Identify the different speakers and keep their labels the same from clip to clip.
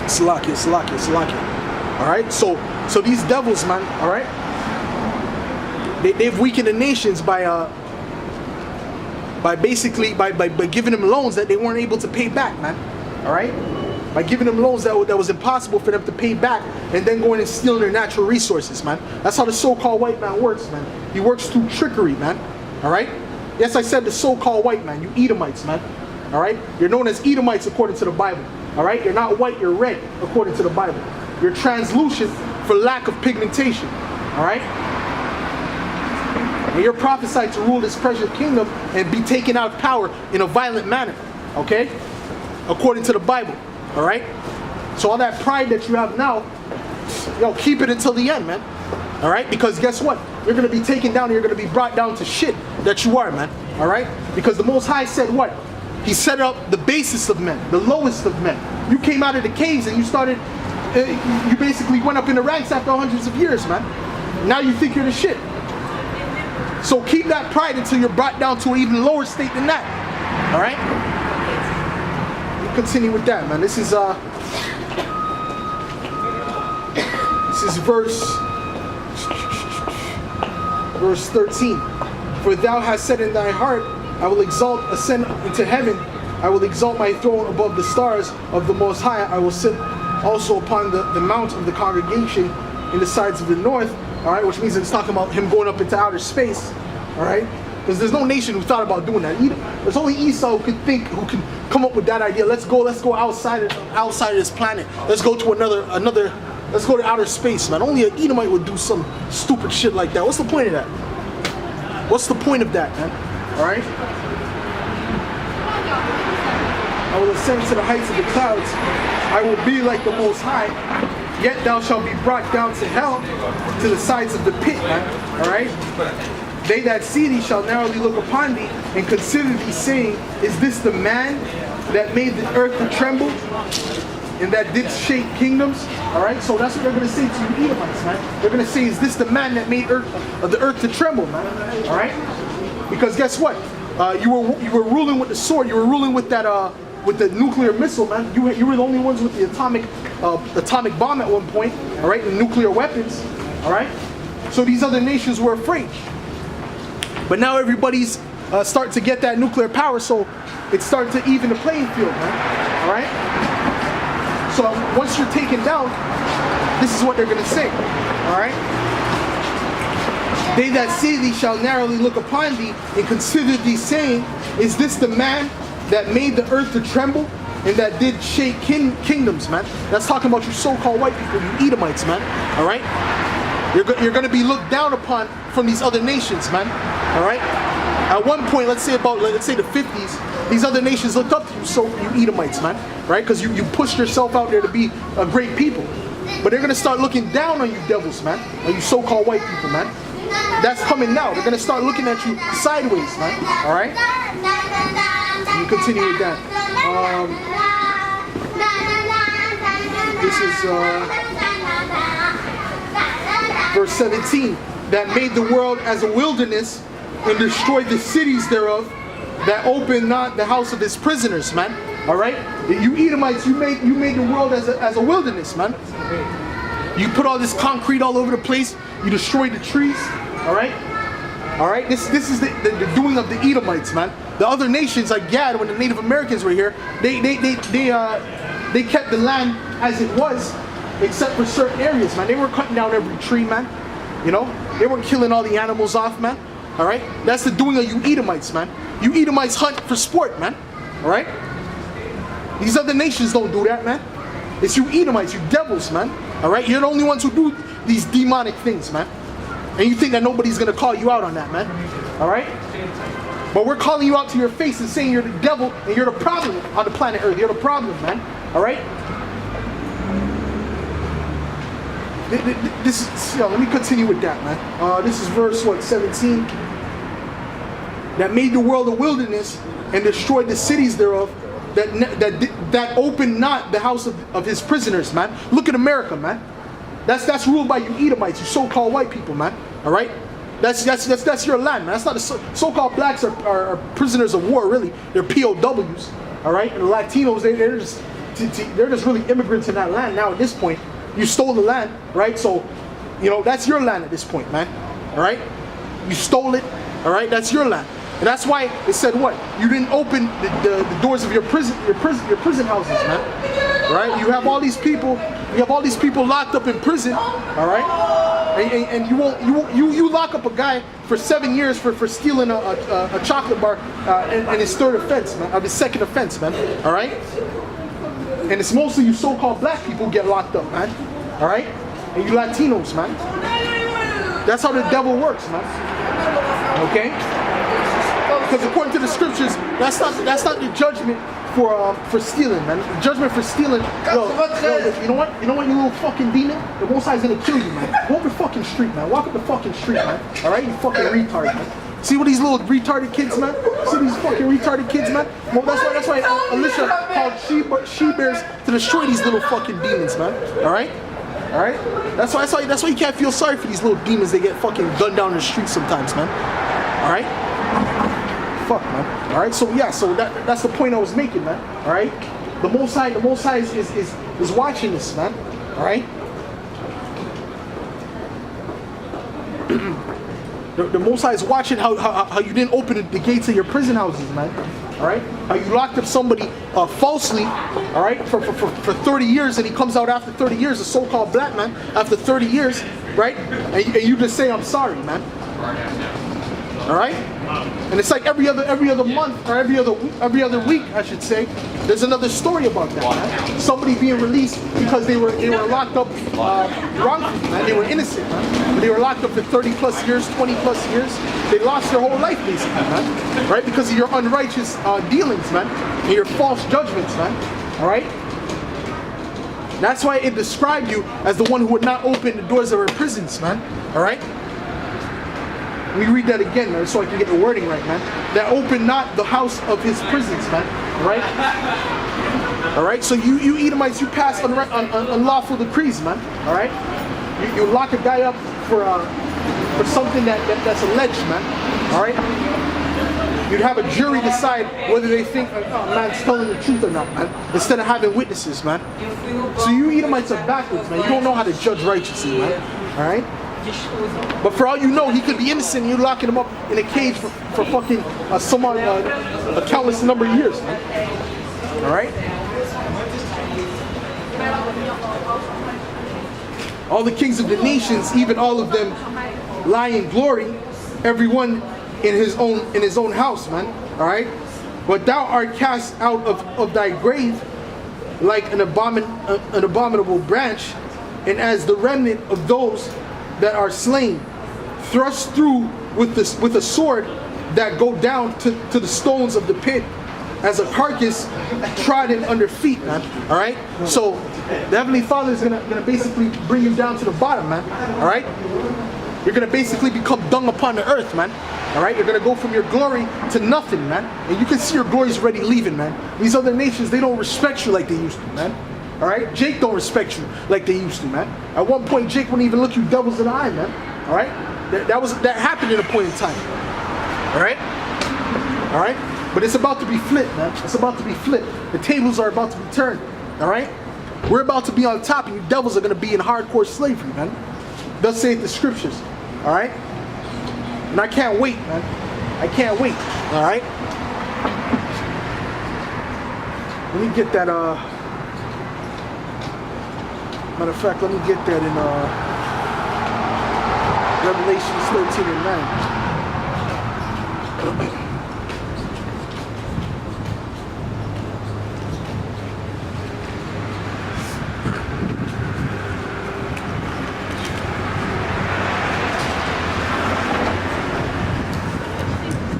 Speaker 1: Salakia. All right, so these devils, man. All right, they've weakened the nations by basically giving them loans that they weren't able to pay back, man. All right, by giving them loans that was impossible for them to pay back, and then going and stealing their natural resources, man. That's how the so-called white man works, man. He works through trickery, man. All right. Yes, I said the so-called white man. You Edomites, man. All right. You're known as Edomites according to the Bible. All right. You're not white. You're red according to the Bible. You're translucent for lack of pigmentation. All right. And you're prophesied to rule this present kingdom and be taken out of power in a violent manner. Okay. According to the Bible. All right. So all that pride that you have now, keep it until the end, man. All right. Because guess what? You're going to be taken down and you're going to be brought down to shit that you are, man. All right. Because the Most High said what? He set up the basis of men, the lowest of men. You came out of the caves and you started, you basically went up in the ranks after hundreds of years, man. Now you think you're the shit. So keep that pride until you're brought down to an even lower state than that. All right. Continue with that, man. This is verse 13. For thou hast said in thy heart, I will ascend into heaven. I will exalt my throne above the stars of the Most High. I will sit also upon the mount of the congregation in the sides of the north. All right, which means it's talking about him going up into outer space. All right. Because there's no nation who thought about doing that. There's only Esau who can come up with that idea. Let's go outside of this planet. Let's go to another. Let's go to outer space, man. Only an Edomite would do some stupid shit like that. What's the point of that? What's the point of that, man? All right. I will ascend to the heights of the clouds. I will be like the Most High. Yet thou shalt be brought down to hell, to the sides of the pit, man. All right. They that see thee shall narrowly look upon thee and consider thee, saying, is this the man that made the earth to tremble and that did shake kingdoms? All right, so that's what they're going to say to you Edomites, man. They're going to say, is this the man that made the earth to tremble, man? All right, because guess what? You were ruling with the sword. You were ruling with that with the nuclear missile, man. You were the only ones with the atomic bomb at one point. All right, and nuclear weapons. All right, so these other nations were afraid. But now everybody's starting to get that nuclear power, so it's starting to even the playing field, man. All right? So once you're taken down, this is what they're going to say. All right? They that see thee shall narrowly look upon thee and consider thee, saying, is this the man that made the earth to tremble and that did shake kingdoms, man? That's talking about you so-called white people, you Edomites, man. All right? You're going to be looked down upon from these other nations, man. All right. At one point, let's say the 50s, these other nations looked up to you, so you Edomites, man. Right? Because you pushed yourself out there to be a great people. But they're going to start looking down on you devils, man. On you so-called white people, man. That's coming now. They're going to start looking at you sideways, man. All right. You continue with that. This is verse 17. That made the world as a wilderness and destroyed the cities thereof, that opened not the house of his prisoners, man. All right, you Edomites, you made the world as a wilderness, man. You put all this concrete all over the place. You destroyed the trees. All right. This is the doing of the Edomites, man. The other nations like Gad, when the Native Americans were here, they kept the land as it was, except for certain areas, man. They were cutting down every tree, man. You know, they weren't killing all the animals off, man. All right, that's the doing of you Edomites, man. You Edomites hunt for sport, man. All right, these other nations don't do that, man. It's you Edomites, you devils, man. All right, you're the only ones who do these demonic things, man. And you think that nobody's gonna call you out on that, man. All right, but we're calling you out to your face and saying you're the devil and you're the problem on the planet Earth. You're the problem, man. All right. Let me continue with that, man. This is verse 17. That made the world a wilderness and destroyed the cities thereof, that opened not the house of his prisoners, man. Look at America, man. That's ruled by you Edomites, you so-called white people, man. All right, that's your land, man. That's not the so-called blacks are prisoners of war, really. They're POWs, all right. And the Latinos, they're just they're just really immigrants in that land now at this point. You stole the land, right? So, you know, that's your land at this point, man. All right? You stole it, all right? That's your land. And that's why it said what? You didn't open the doors of your prison houses, man. All right? You have all these people locked up in prison, all right? And you lock up a guy for 7 years for stealing a chocolate bar and his third offense, man, of his second offense, man. All right? And it's mostly you so-called black people who get locked up, man. All right? And you Latinos, man. That's how the devil works, man. Okay? Because according to the scriptures, that's not the judgment for stealing, man. The judgment for stealing. Yo, you know what? You know what, you little fucking demon? The Most High is gonna kill you, man. Go up the fucking street, man. Walk up the fucking street, man. All right, you fucking retard, man. See what these little retarded kids, man? See these fucking retarded kids, man? Well, that's why Alicia called she-bears to destroy these little fucking demons, man. All right? All right? That's why you can't feel sorry for these little demons. They get fucking gunned down the street sometimes, man. All right? Fuck, man. All right? So yeah, so that's the point I was making, man. All right? The Most High is watching this, man. All right? The Most High is watching how you didn't open the gates of your prison houses, man. All right? How you locked up somebody falsely, all right, for 30 years, and he comes out after 30 years, a so-called black man, after 30 years, right? And you just say, I'm sorry, man. All right? And it's like every other month or every other week, I should say, there's another story about that, man. Somebody being released because they were locked up wrongfully, man. They were innocent, man. But they were locked up for 30 plus years, 20 plus years. They lost their whole life, basically, man. Right? Because of your unrighteous dealings, man, and your false judgments, man. All right? That's why it described you as the one who would not open the doors of our prisons, man. All right? Let me read that again, man, so I can get the wording right, man. That opened not the house of his prisons, man. All right? All right? So you Edomites, you pass unlawful decrees, man. All right? You lock a guy up for something that's alleged, man. All right? You'd have a jury decide whether they think man's telling the truth or not, man, instead of having witnesses, man. So you Edomites are backwards, man. You don't know how to judge righteously, man. All right? But for all you know, he could be innocent and you're locking him up in a cage for fucking a countless number of years, man. All right? All the kings of the nations, even all of them lie in glory, everyone in his own house, man. All right? But thou art cast out of thy grave like an abominable branch, and as the remnant of those that are slain, thrust through with a sword that go down to the stones of the pit, as a carcass trodden under feet, man. All right. So the Heavenly Father is gonna basically bring you down to the bottom, man. All right. You're gonna basically become dung upon the earth, man. All right. You're gonna go from your glory to nothing, man. And you can see your glory is already leaving, man. These other nations, they don't respect you like they used to, man. All right, Jake don't respect you like they used to, man. At one point, Jake wouldn't even look you devils in the eye, man. All right, that happened at a point in time. All right, but it's about to be flipped, man. It's about to be flipped. The tables are about to be turned. All right, we're about to be on top, and you devils are gonna be in hardcore slavery, man. Thus saith the scriptures. All right, and I can't wait, man. I can't wait. All right, let me get that. Matter of fact, let me get that in Revelations 13 and 9.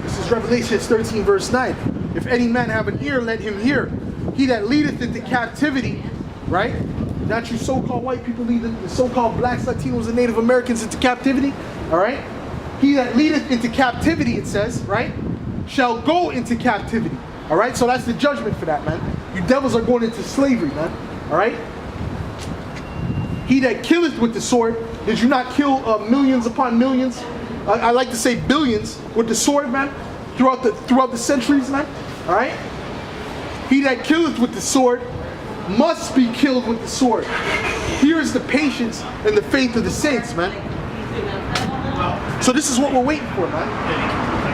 Speaker 1: This is Revelations 13 verse 9. If any man have an ear, let him hear. He that leadeth into captivity, right? Not you so-called white people lead the so-called blacks, Latinos, and Native Americans into captivity. All right? He that leadeth into captivity, it says, right, shall go into captivity. All right? So that's the judgment for that, man. You devils are going into slavery, man. All right? He that killeth with the sword, did you not kill millions upon millions? I like to say billions with the sword, man, throughout the centuries, man. All right? He that killeth with the sword must be killed with the sword. Here's the patience and the faith of the saints, man. So this is what we're waiting for, man.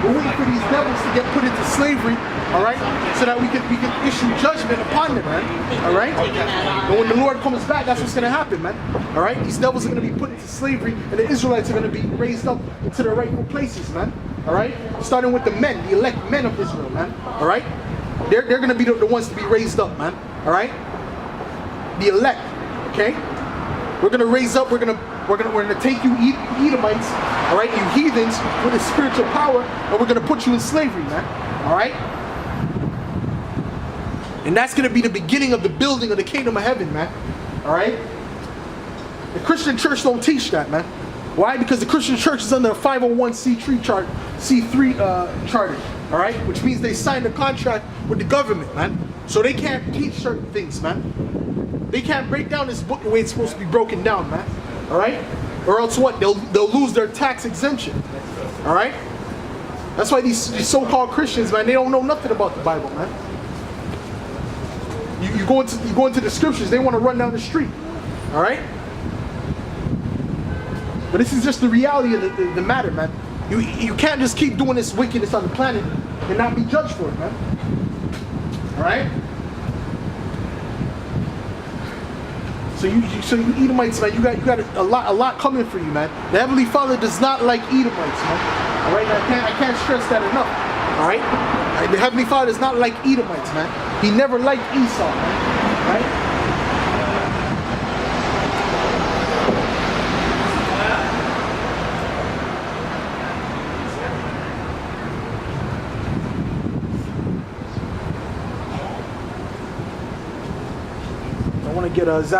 Speaker 1: We're waiting for these devils to get put into slavery, all right, so that we can issue judgment upon them, man, all right? And when the Lord comes back, that's what's going to happen, man, all right? These devils are going to be put into slavery, and the Israelites are going to be raised up into their rightful places, man, all right? Starting with the men, the elect men of Israel, man, all right? They're going to be the ones to be raised up, man, all right? The elect, okay? We're going to raise up, we're going to take you Edomites, all right, you heathens, with a spiritual power, and we're going to put you in slavery, man, all right? And that's going to be the beginning of the building of the kingdom of heaven, man, all right? The Christian church don't teach that, man. Why? Because the Christian church is under a 501c3 charter, all right? Which means they signed a contract with the government, man. So they can't teach certain things, man. They can't break down this book the way it's supposed to be broken down, man. All right? Or else what? They'll lose their tax exemption. All right? That's why these so-called Christians, man, they don't know nothing about the Bible, man. You go into the scriptures, they want to run down the street. All right? But this is just the reality of the matter, man. You can't just keep doing this wickedness on the planet and not be judged for it, man. All right? So you Edomites, man, you got a lot coming for you, man. The Heavenly Father does not like Edomites, man. All right, I can't stress that enough. All right, the Heavenly Father does not like Edomites, man. He never liked Esau, man. All right. I want to get a